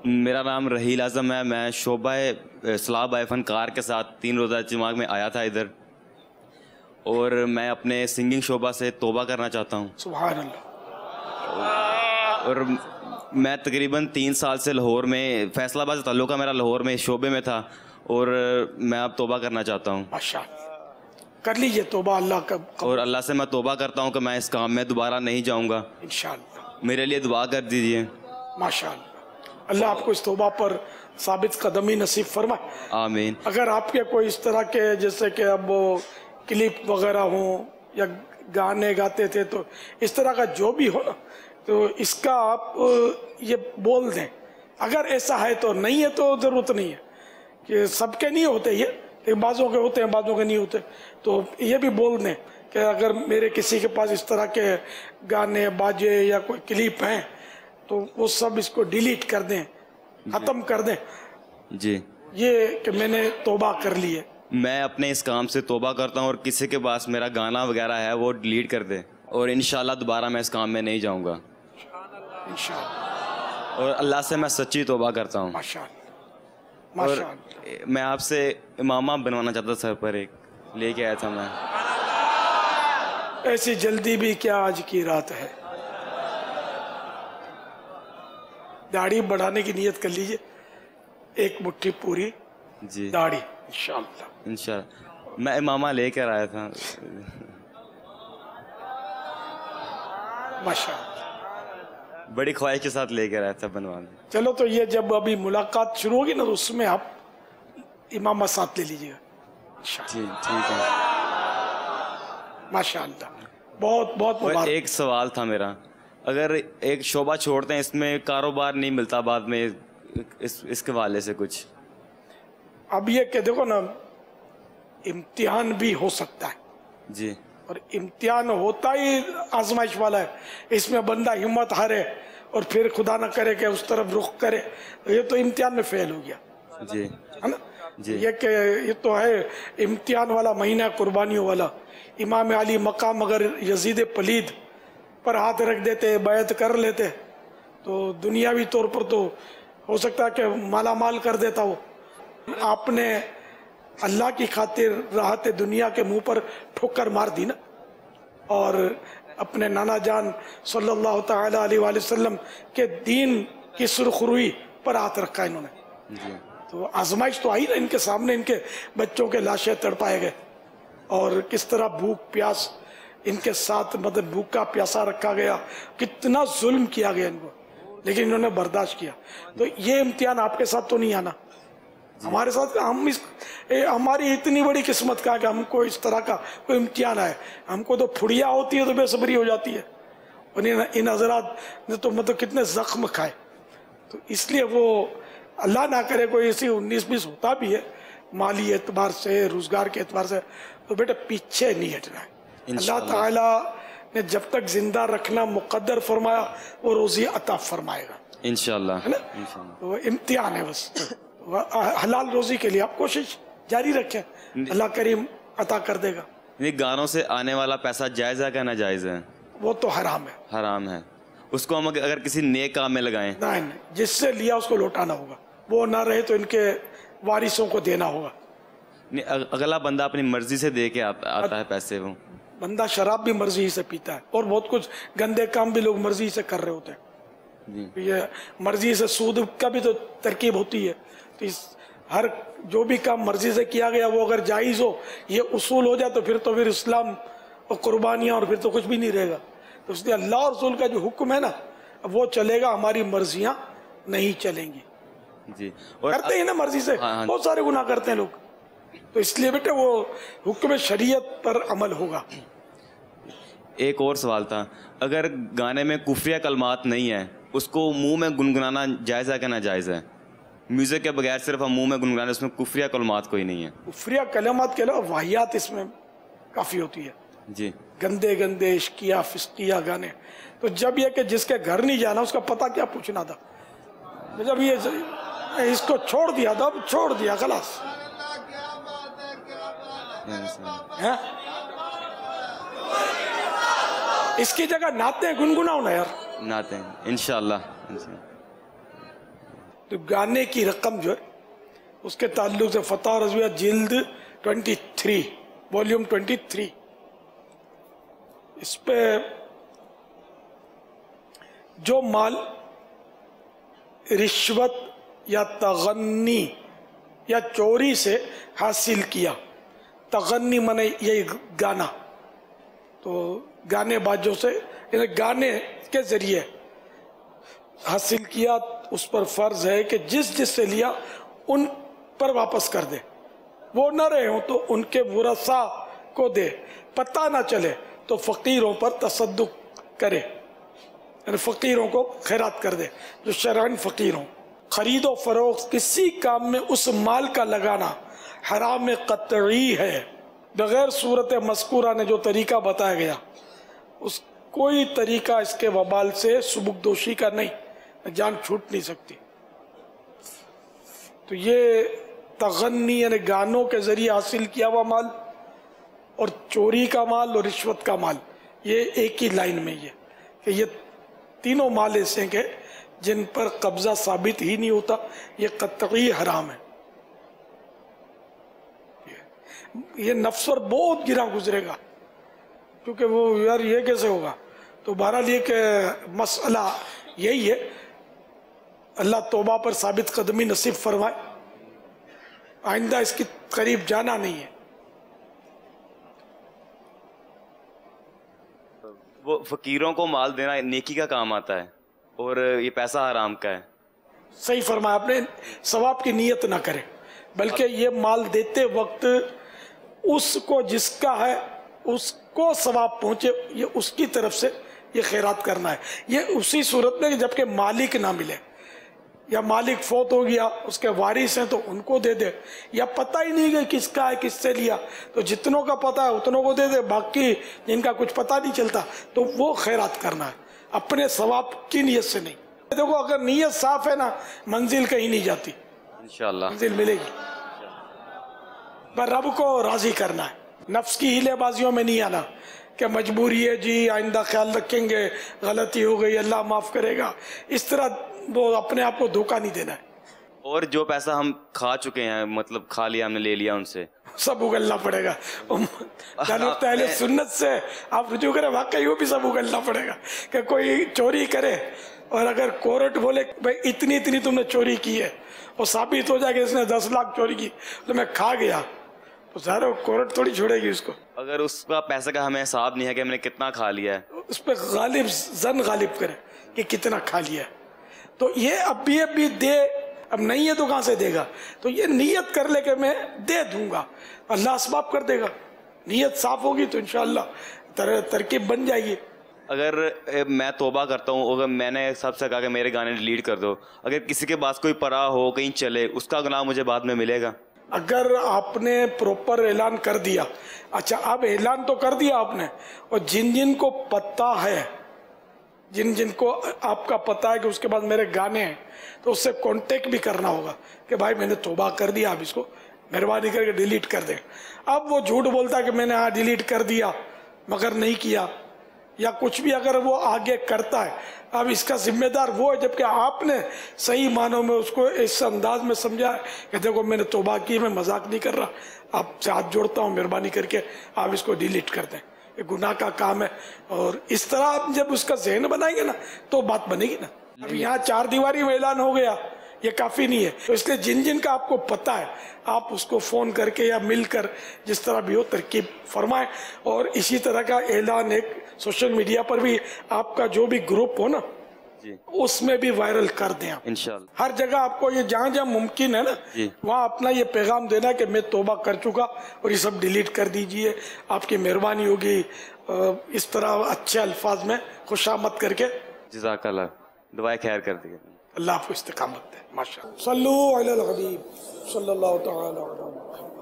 میرا نام رحیل اعظم ہے. میں شعبہ اصلاح بائے فنکار کے ساتھ 3 روزہ اجتماع میں آیا تھا ادھر, اور میں اپنے سنگنگ شعبہ سے توبہ کرنا چاہتا ہوں. سبحان اللہ. اور میں تقریباً 3 سال سے لاہور میں, فیصل آباد سے تعلق ہے میرا, لاہور میں شعبے میں تھا, اور میں اب توبہ کرنا چاہتا ہوں. ماشاءاللہ کر لیجئے توبہ, اللہ کا اور اللہ سے میں توبہ کرتا ہوں کہ میں اس کام میں دوبارہ نہیں جاؤں گا. انشاءاللہ. میرے لیے دعا کر دیجیے. ماشاءاللہ اللہ آپ کو اس توبہ پر ثابت قدمی نصیب فرمائے. آمین. اگر آپ کے کوئی اس طرح کے جیسے کہ اب کلپ وغیرہ ہوں یا گانے گاتے تھے, تو اس طرح کا جو بھی ہو تو اس کا آپ یہ بول دیں. اگر ایسا ہے تو نہیں ہے تو ضرورت نہیں ہے, کہ سب کے نہیں ہوتے یہ, ایک بعضوں کے ہوتے ہیں بعضوں کے نہیں ہوتے. تو یہ بھی بول دیں کہ اگر میرے کسی کے پاس اس طرح کے گانے باجے یا کوئی کلپ ہیں تو وہ سب اس کو ڈیلیٹ کر دیں, ختم کر دیں. جی, یہ کہ میں نے توبہ کر لی ہے. میں اپنے اس کام سے توبہ کرتا ہوں, اور کسی کے پاس میرا گانا وغیرہ ہے وہ ڈیلیٹ کر دے, اور انشاءاللہ دوبارہ میں اس کام میں نہیں جاؤں گا. انشاءاللہ. اور اللہ سے میں سچی توبہ کرتا ہوں. ماشاءاللہ اور ماشاءاللہ. میں آپ سے امامہ بنوانا چاہتا سر پر, ایک لے کے آیا تھا میں. ایسی جلدی بھی کیا آج کی رات ہے. داڑھی بڑھانے کی نیت کر لیجئے, 1 مٹھی پوری جی داڑھی انشاءاللہ. انشاءاللہ میں امامہ لے کر آیا تھا. ماشاءاللہ. بڑی خواہش کے ساتھ لے کر آیا تھا بنوانے. چلو تو یہ جب ابھی ملاقات شروع ہوگی نا تو اس میں آپ امامہ ساتھ لے لیجئے گا انشاءاللہ. جی ٹھیک ہے. ماشاءاللہ. بہت بہت مبارک. ایک سوال تھا میرا, اگر ایک شعبہ چھوڑتے ہیں اس میں کاروبار نہیں ملتا بعد میں, اس کے حوالے سے کچھ. اب یہ کہ دیکھو نا, امتحان بھی ہو سکتا ہے, جی, اور امتحان ہوتا ہی آزمائش والا ہے. اس میں بندہ ہمت ہارے اور پھر خدا نہ کرے کہ اس طرف رخ کرے, یہ تو امتحان میں فیل ہو گیا جی, ہے نا. جی, یہ کہ یہ تو ہے امتحان والا مہینہ, قربانیوں والا. امام علی مقام اگر یزید پلید پر ہاتھ رکھ دیتے, بیعت کر لیتے, تو دنیاوی طور پر تو ہو سکتا ہے کہ مالا مال کر دیتا وہ. آپ نے اللہ کی خاطر راحت دنیا کے منہ پر ٹھوکر مار دی نا, اور اپنے نانا جان صلی اللہ تعالی علیہ وآلہ وسلم کے دین کی سرخروئی پر ہاتھ رکھا انہوں نے. جی, تو آزمائش تو آئی نا ان کے سامنے, ان کے بچوں کے لاشیں تڑپائے گئے, اور کس طرح بھوک پیاس ان کے ساتھ مطلب بھوکا پیاسا رکھا گیا, کتنا ظلم کیا گیا ان کو, لیکن انہوں نے برداشت کیا. تو یہ امتحان آپ کے ساتھ تو نہیں آنا, ہمارے ساتھ. ہماری اتنی بڑی قسمت کا کہ ہم کو اس طرح کا کوئی امتحان آئے. ہم کو تو پھڑیا ہوتی ہے تو بے صبری ہو جاتی ہے, اور ان حضرات نے تو مطلب کتنے زخم کھائے. تو اس لیے وہ اللہ نہ کرے کوئی ایسی 19-20 ہوتا بھی ہے مالی اعتبار سے, روزگار کے اعتبار سے, تو بیٹا پیچھے نہیں ہٹنا ہے. اللہ تعالیٰ نے جب تک زندہ رکھنا مقدر فرمایا وہ روزی عطا فرمائے گا انشاءاللہ. ہے نا. وہ امتحان ہے بس. حلال روزی کے لیے آپ کوشش جاری رکھیں, اللہ کریم عطا کر دے گا. گانوں سے آنے والا پیسہ جائز ہے کہ ناجائز ہے؟ وہ تو حرام ہے. حرام ہے. اس کو ہم اگر کسی نیک کام میں لگائیں, نہیں, جس سے لیا اس کو لوٹانا ہوگا. وہ نہ رہے تو ان کے وارثوں کو دینا ہوگا. اگلا بندہ اپنی مرضی سے دے کے آتا ہے پیسے. وہ بندہ شراب بھی مرضی سے پیتا ہے, اور بہت کچھ گندے کام بھی لوگ مرضی سے کر رہے ہوتے ہیں. یہ مرضی سے سود کا بھی تو ترکیب ہوتی ہے. تو ہر جو بھی کام مرضی سے کیا گیا وہ اگر جائز ہو, یہ اصول ہو جائے, تو پھر اسلام اور قربانیاں, اور پھر تو کچھ بھی نہیں رہے گا. تو اس لیے اللہ اور رسول کا جو حکم ہے نا وہ چلے گا, ہماری مرضیاں نہیں چلیں گی. جی, کرتے ہیں نا مرضی سے, بہت سارے گناہ کرتے ہیں لوگ. تو اس لیے بیٹے وہ حکم شریعت پر عمل ہوگا. ایک اور سوال تھا, اگر گانے میں کفریہ کلمات نہیں ہیں, اس کو منہ میں گنگنانا جائز ہے کہ ناجائز ہے؟ میوزک کے بغیر صرف ہم منہ میں گنگنانے, اس میں کفریہ کلمات کوئی نہیں ہے. کفریہ کلمات کے علاوہ واحیات اس میں کافی ہوتی ہے. جی, گندے گندے عشقیہ فسقیہ گانے. تو جب یہ کہ جس کے گھر نہیں جانا اس کا پتہ کیا پوچھنا تھا, جب یہ اس کو چھوڑ دیا تھا, اب چھوڑ دیا خلاص. اس کی جگہ نعتیں گنگناؤ نا یار. نعتیں انشاءاللہ. تو گانے کی رقم جو ہے اس کے تعلق سے فتح رضویہ جلد 23 والیوم 23 اس پہ جو مال رشوت یا تغنی یا چوری سے حاصل کیا، تغنی مانے یہ گانا، تو گانے بازوں سے یعنی گانے کے ذریعے حاصل کیا، اس پر فرض ہے کہ جس سے لیا ان پر واپس کر دے، وہ نہ رہے ہوں تو ان کے ورثاء کو دے، پتہ نہ چلے تو فقیروں پر تصدق کرے، یعنی فقیروں کو خیرات کر دے جو شرعاً فقیر ہوں۔ خرید و فروخت کسی کام میں اس مال کا لگانا حرام قطعی ہے، بغیر صورت مذکورہ نے جو طریقہ بتایا گیا اس کوئی طریقہ اس کے وبال سے سبکدوشی کا نہیں، جان چھوٹ نہیں سکتی۔ تو یہ تغنی یعنی گانوں کے ذریعے حاصل کیا ہوا مال اور چوری کا مال اور رشوت کا مال، یہ ایک ہی لائن میں یہ کہ یہ تینوں مال ایسے ہیں کہ جن پر قبضہ ثابت ہی نہیں ہوتا، یہ قطعی حرام ہے۔ یہ نفس پر بہت گرا گزرے گا کیونکہ وہ یار یہ کیسے ہوگا، تو بہرحال یہ کہ مسئلہ یہی ہے، اللہ توبہ پر ثابت قدمی نصیب فرمائے، آئندہ اس کی قریب جانا نہیں ہے۔ وہ فقیروں کو مال دینا نیکی کا کام آتا ہے اور یہ پیسہ حرام کا ہے۔ صحیح فرمایا آپ نے، ثواب کی نیت نہ کرے، بلکہ یہ مال دیتے وقت اس کو جس کا ہے اس کو ثواب پہنچے، یہ اس کی طرف سے یہ خیرات کرنا ہے۔ یہ اسی صورت میں جبکہ مالک نہ ملے، یا مالک فوت ہو گیا اس کے وارث ہیں تو ان کو دے دے، یا پتہ ہی نہیں کہ کس کا ہے کس سے لیا تو جتنوں کا پتہ ہے اتنوں کو دے دے، باقی جن کا کچھ پتہ نہیں چلتا تو وہ خیرات کرنا ہے، اپنے ثواب کی نیت سے نہیں۔ دیکھو اگر نیت صاف ہے نا منزل کہیں نہیں جاتی، انشاءاللہ منزل ملے گی، پر رب کو راضی کرنا ہے، نفس کی ہیلے بازیوں میں نہیں آنا کہ مجبوری ہے جی آئندہ خیال رکھیں گے، غلطی ہو گئی اللہ معاف کرے گا، اس طرح وہ اپنے آپ کو دھوکہ نہیں دینا ہے۔ اور جو پیسہ ہم کھا چکے ہیں، مطلب کھا لیا ہم نے، لے لیا ان سے، سب اگلنا پڑے گا۔ اہل سنت سے آپ رجوع کریں، واقعی وہ بھی سب اگلنا پڑے گا کہ کوئی چوری کرے اور اگر کورٹ بولے بھائی اتنی اتنی تم نے چوری کی ہے اور ثابت ہو جائے کہ اس نے 10 لاکھ چوری کی تو میں کھا گیا، تو ظاہر کورٹ تھوڑی چھوڑے گی اس کو۔ اگر اس کا پیسے کا ہمیں حساب نہیں ہے کہ ہم نے کتنا کھا لیا ہے، اس پہ غالب زن غالب کرے کہ کتنا کھا لیا ہے، تو یہ اب بھی دے، اب نہیں ہے تو کہاں سے دے گا، تو یہ نیت کر لے کہ میں دے دوں گا، اللہ اسباب کر دے گا، نیت صاف ہوگی تو انشاءاللہ ترکیب بن جائے گی۔ اگر میں توبہ کرتا ہوں، اگر میں نے سب سے کہا کہ میرے گانے ڈیلیٹ کر دو، اگر کسی کے پاس کوئی پڑا ہو کہیں چلے، اس کا گناہ مجھے بعد میں ملے گا؟ اگر آپ نے پروپر اعلان کر دیا، اچھا اب اعلان تو کر دیا آپ نے، اور جن کو پتہ ہے، جن کو آپ کا پتہ ہے کہ اس کے بعد میرے گانے ہیں، تو اس سے کانٹیکٹ بھی کرنا ہوگا کہ بھائی میں نے توبہ کر دیا، اب اس کو مہربانی کر کے ڈیلیٹ کر دیں۔ اب وہ جھوٹ بولتا ہے کہ میں نے ہاں ڈیلیٹ کر دیا مگر نہیں کیا، یا کچھ بھی اگر وہ آگے کرتا ہے، اب اس کا ذمہ دار وہ ہے، جبکہ آپ نے صحیح معنوں میں اس کو اس انداز میں سمجھا ہے کہ دیکھو میں نے توبہ کی، میں مذاق نہیں کر رہا، آپ سے ہاتھ جوڑتا ہوں مہربانی کر کے آپ اس کو ڈیلیٹ کر دیں، یہ گناہ کا کام ہے۔ اور اس طرح آپ جب اس کا ذہن بنائیں گے نا تو بات بنے گی نا۔ اب یہاں 4 دیواری میں اعلان ہو گیا، یہ کافی نہیں ہے، تو اس لیے جن کا آپ کو پتہ ہے آپ اس کو فون کر کے یا مل کر جس طرح بھی ہو ترکیب فرمائیں، اور اسی طرح کا اعلان ایک سوشل میڈیا پر بھی آپ کا جو بھی گروپ ہو نا جی اس میں بھی وائرل کر دیں آپ، انشاءاللہ ہر جگہ آپ کو یہ جہاں جہاں ممکن ہے نا جی وہاں اپنا یہ پیغام دینا کہ میں توبہ کر چکا اور یہ سب ڈیلیٹ کر دیجئے، آپ کی مہربانی ہوگی، اس طرح اچھے الفاظ میں خوش آمد کر کے۔ جزاک اللہ، دعائے خیر کر دیجیے، اللہ آپ کو استقامت دے، ماشاءاللہ۔ صلو علی الحبیب صلی اللہ تعالی علیہ وسلم۔